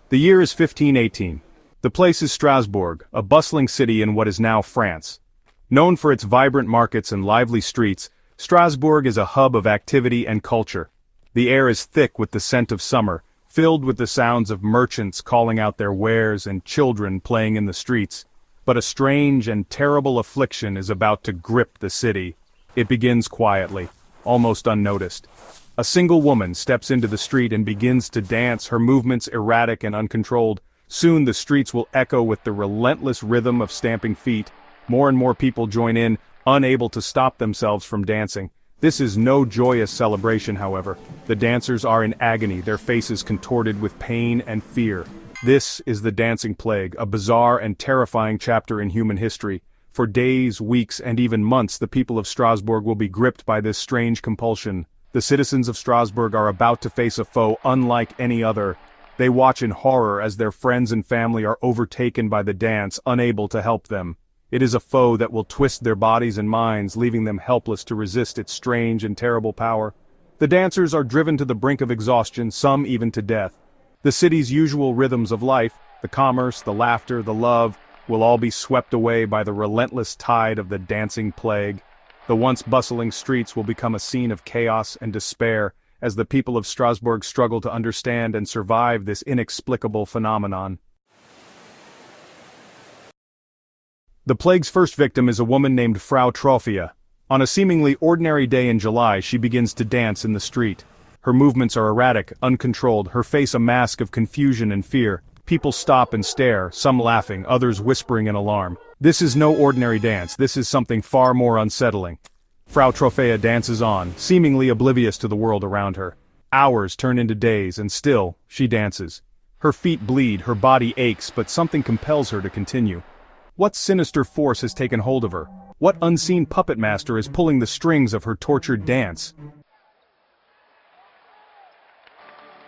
The year is 1518. The place is Strasbourg, a bustling city in what is now France. Known for its vibrant markets and lively streets, Strasbourg is a hub of activity and culture. The air is thick with the scent of summer, filled with the sounds of merchants calling out their wares and children playing in the streets. But a strange and terrible affliction is about to grip the city. It begins quietly, almost unnoticed. A single woman steps into the street and begins to dance, her movements erratic and uncontrolled. Soon the streets will echo with the relentless rhythm of stamping feet. More and more people join in, unable to stop themselves from dancing. This is no joyous celebration, however. The dancers are in agony, their faces contorted with pain and fear. This is the dancing plague, a bizarre and terrifying chapter in human history. For days, weeks, and even months, the people of Strasbourg will be gripped by this strange compulsion. The citizens of Strasbourg are about to face a foe unlike any other. They watch in horror as their friends and family are overtaken by the dance, unable to help them. It is a foe that will twist their bodies and minds, leaving them helpless to resist its strange and terrible power. The dancers are driven to the brink of exhaustion, some even to death. The city's usual rhythms of life, the commerce, the laughter, the love, will all be swept away by the relentless tide of the dancing plague. The once bustling streets will become a scene of chaos and despair, as the people of Strasbourg struggle to understand and survive this inexplicable phenomenon. The plague's first victim is a woman named Frau Trophia. On a seemingly ordinary day in July, she begins to dance in the street. Her movements are erratic, uncontrolled, her face a mask of confusion and fear. People stop and stare, some laughing, others whispering in alarm. This is no ordinary dance, this is something far more unsettling. Frau Trophea dances on, seemingly oblivious to the world around her. Hours turn into days, and still, she dances. Her feet bleed, her body aches, but something compels her to continue. What sinister force has taken hold of her? What unseen puppet master is pulling the strings of her tortured dance?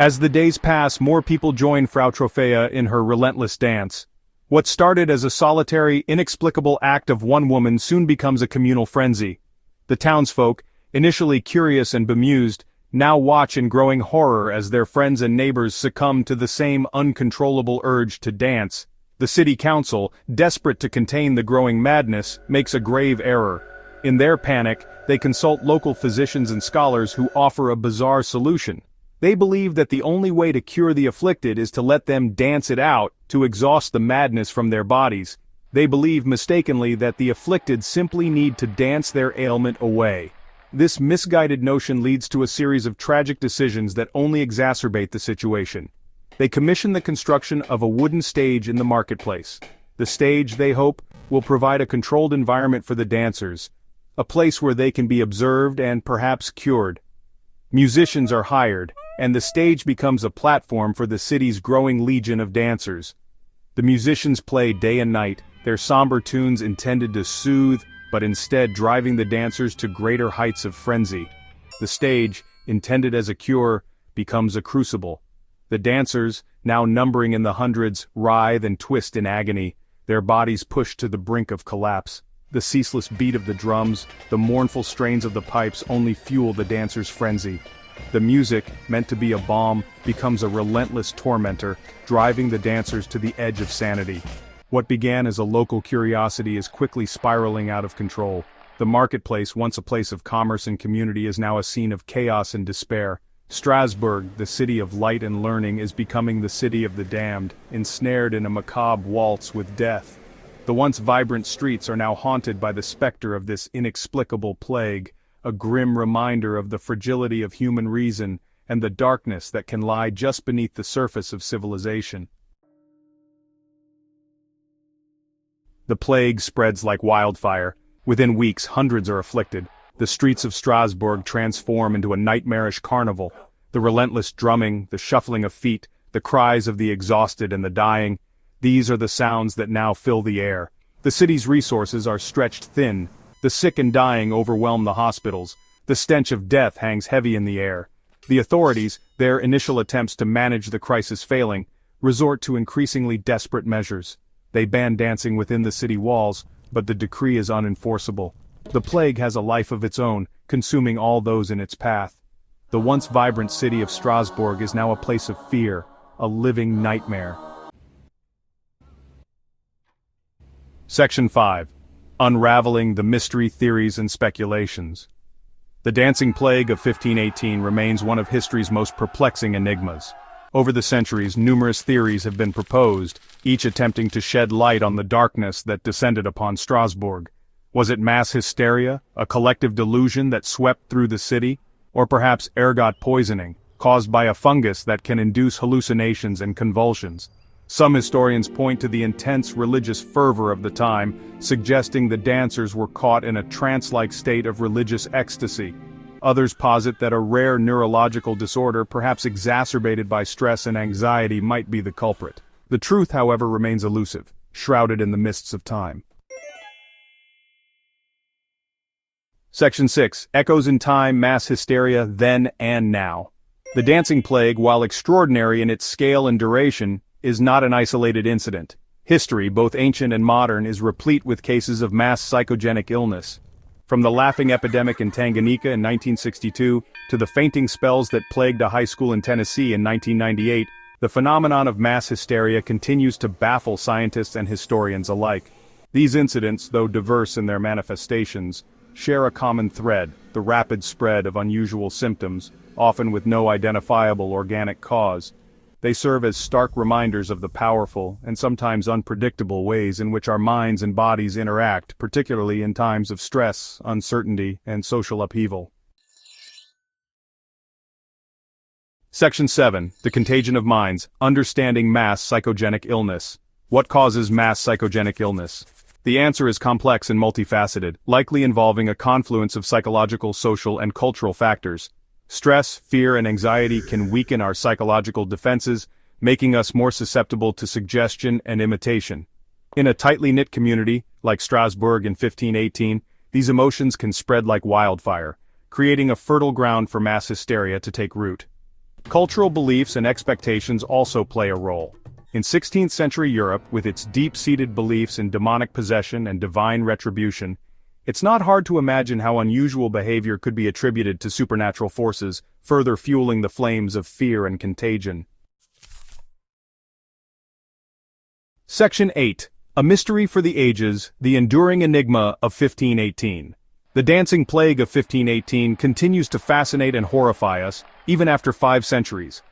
As the days pass, more people join Frau Trophea in her relentless dance. What started as a solitary, inexplicable act of one woman soon becomes a communal frenzy. The townsfolk, initially curious and bemused, now watch in growing horror as their friends and neighbors succumb to the same uncontrollable urge to dance. The city council, desperate to contain the growing madness, makes a grave error. In their panic, they consult local physicians and scholars who offer a bizarre solution. They believe that the only way to cure the afflicted is to let them dance it out, to exhaust the madness from their bodies. They believe mistakenly that the afflicted simply need to dance their ailment away. This misguided notion leads to a series of tragic decisions that only exacerbate the situation. They commission the construction of a wooden stage in the marketplace. The stage, they hope, will provide a controlled environment for the dancers, a place where they can be observed and perhaps cured. Musicians are hired, and the stage becomes a platform for the city's growing legion of dancers. The musicians play day and night, their somber tunes intended to soothe, but instead driving the dancers to greater heights of frenzy. The stage, intended as a cure, becomes a crucible. The dancers, now numbering in the hundreds, writhe and twist in agony, their bodies pushed to the brink of collapse. The ceaseless beat of the drums, the mournful strains of the pipes only fuel the dancers' frenzy. The music, meant to be a balm, becomes a relentless tormentor, driving the dancers to the edge of sanity. What began as a local curiosity is quickly spiraling out of control. The marketplace, once a place of commerce and community, is now a scene of chaos and despair. Strasbourg, the city of light and learning, is becoming the city of the damned, ensnared in a macabre waltz with death. The once vibrant streets are now haunted by the specter of this inexplicable plague, a grim reminder of the fragility of human reason and the darkness that can lie just beneath the surface of civilization. The plague spreads like wildfire. Within weeks, hundreds are afflicted. The streets of Strasbourg transform into a nightmarish carnival. The relentless drumming, the shuffling of feet, the cries of the exhausted and the dying, these are the sounds that now fill the air. The city's resources are stretched thin. The sick and dying overwhelm the hospitals. The stench of death hangs heavy in the air. The authorities, their initial attempts to manage the crisis failing, resort to increasingly desperate measures. They ban dancing within the city walls, but the decree is unenforceable. The plague has a life of its own, consuming all those in its path. The once vibrant city of Strasbourg is now a place of fear, a living nightmare. Section 5. Unraveling the mystery theories and speculations. The dancing plague of 1518 remains one of history's most perplexing enigmas. Over the centuries, numerous theories have been proposed, each attempting to shed light on the darkness that descended upon Strasbourg. Was it mass hysteria, a collective delusion that swept through the city, or perhaps ergot poisoning, caused by a fungus that can induce hallucinations and convulsions? Some historians point to the intense religious fervor of the time, suggesting the dancers were caught in a trance-like state of religious ecstasy. Others posit that a rare neurological disorder, perhaps exacerbated by stress and anxiety, might be the culprit. The truth, however, remains elusive, shrouded in the mists of time. Section 6. Echoes in Time, Mass Hysteria, Then and Now. The dancing plague, while extraordinary in its scale and duration, is not an isolated incident. History, both ancient and modern, is replete with cases of mass psychogenic illness. From the laughing epidemic in Tanganyika in 1962 to the fainting spells that plagued a high school in Tennessee in 1998, the phenomenon of mass hysteria continues to baffle scientists and historians alike. These incidents, though diverse in their manifestations, share a common thread: the rapid spread of unusual symptoms, often with no identifiable organic cause. They serve as stark reminders of the powerful and sometimes unpredictable ways in which our minds and bodies interact, particularly in times of stress, uncertainty, and social upheaval. Section 7. The Contagion of Minds, Understanding Mass Psychogenic Illness. What causes mass psychogenic illness? The answer is complex and multifaceted, likely involving a confluence of psychological, social, and cultural factors. Stress, fear, and anxiety can weaken our psychological defenses, making us more susceptible to suggestion and imitation. In a tightly knit community, like Strasbourg in 1518, these emotions can spread like wildfire, creating a fertile ground for mass hysteria to take root. Cultural beliefs and expectations also play a role. In 16th century Europe, with its deep-seated beliefs in demonic possession and divine retribution, it's not hard to imagine how unusual behavior could be attributed to supernatural forces, further fueling the flames of fear and contagion. Section 8. A Mystery for the Ages, The Enduring Enigma of 1518. The dancing plague of 1518 continues to fascinate and horrify us, even after 5 centuries.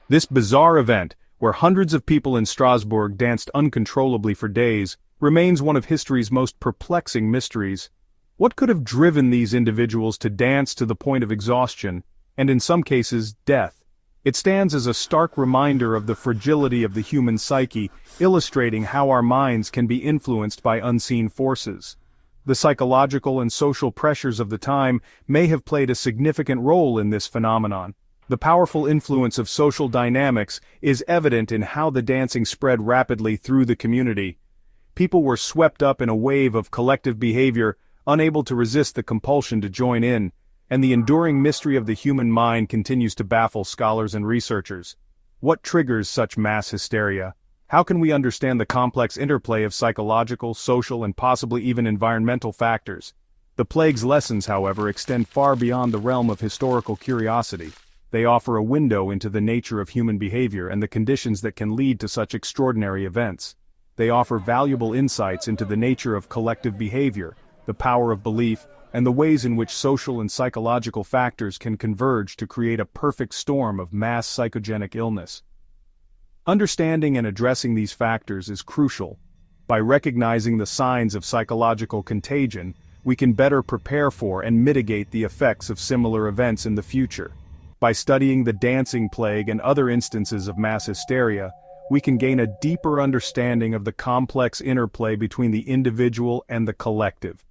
This bizarre event, where hundreds of people in Strasbourg danced uncontrollably for days, remains one of history's most perplexing mysteries. What could have driven these individuals to dance to the point of exhaustion, and in some cases, death? It stands as a stark reminder of the fragility of the human psyche, illustrating how our minds can be influenced by unseen forces. The psychological and social pressures of the time may have played a significant role in this phenomenon. The powerful influence of social dynamics is evident in how the dancing spread rapidly through the community. People were swept up in a wave of collective behavior, unable to resist the compulsion to join in, and the enduring mystery of the human mind continues to baffle scholars and researchers. What triggers such mass hysteria? How can we understand the complex interplay of psychological, social, and possibly even environmental factors? The plague's lessons, however, extend far beyond the realm of historical curiosity. They offer a window into the nature of human behavior and the conditions that can lead to such extraordinary events. They offer valuable insights into the nature of collective behavior, the power of belief, and the ways in which social and psychological factors can converge to create a perfect storm of mass psychogenic illness. Understanding and addressing these factors is crucial. By recognizing the signs of psychological contagion, we can better prepare for and mitigate the effects of similar events in the future. By studying the dancing plague and other instances of mass hysteria, we can gain a deeper understanding of the complex interplay between the individual and the collective.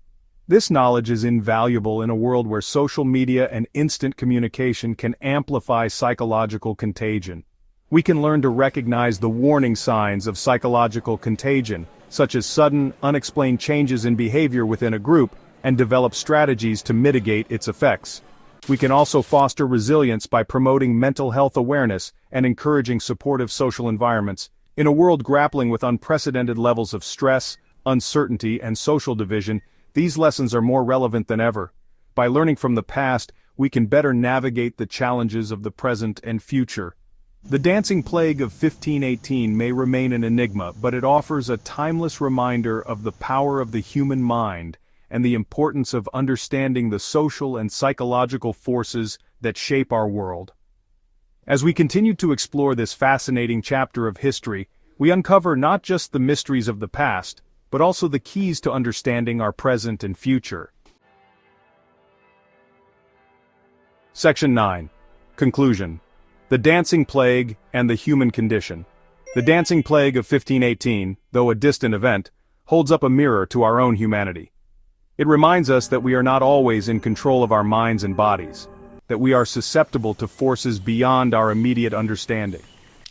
This knowledge is invaluable in a world where social media and instant communication can amplify psychological contagion. We can learn to recognize the warning signs of psychological contagion, such as sudden, unexplained changes in behavior within a group, and develop strategies to mitigate its effects. We can also foster resilience by promoting mental health awareness and encouraging supportive social environments. In a world grappling with unprecedented levels of stress, uncertainty, and social division, these lessons are more relevant than ever. By learning from the past, we can better navigate the challenges of the present and future. The dancing plague of 1518 may remain an enigma, but it offers a timeless reminder of the power of the human mind and the importance of understanding the social and psychological forces that shape our world. As we continue to explore this fascinating chapter of history, we uncover not just the mysteries of the past, but also the keys to understanding our present and future. Section 9. Conclusion. The Dancing Plague and the Human Condition. The Dancing Plague of 1518, though a distant event, holds up a mirror to our own humanity. It reminds us that we are not always in control of our minds and bodies, that we are susceptible to forces beyond our immediate understanding.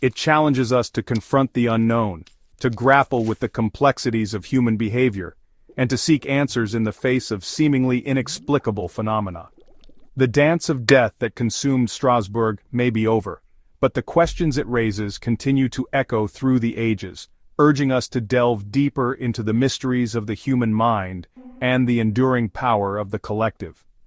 It challenges us to confront the unknown, to grapple with the complexities of human behavior, and to seek answers in the face of seemingly inexplicable phenomena. The dance of death that consumed Strasbourg may be over, but the questions it raises continue to echo through the ages, urging us to delve deeper into the mysteries of the human mind and the enduring power of the collective.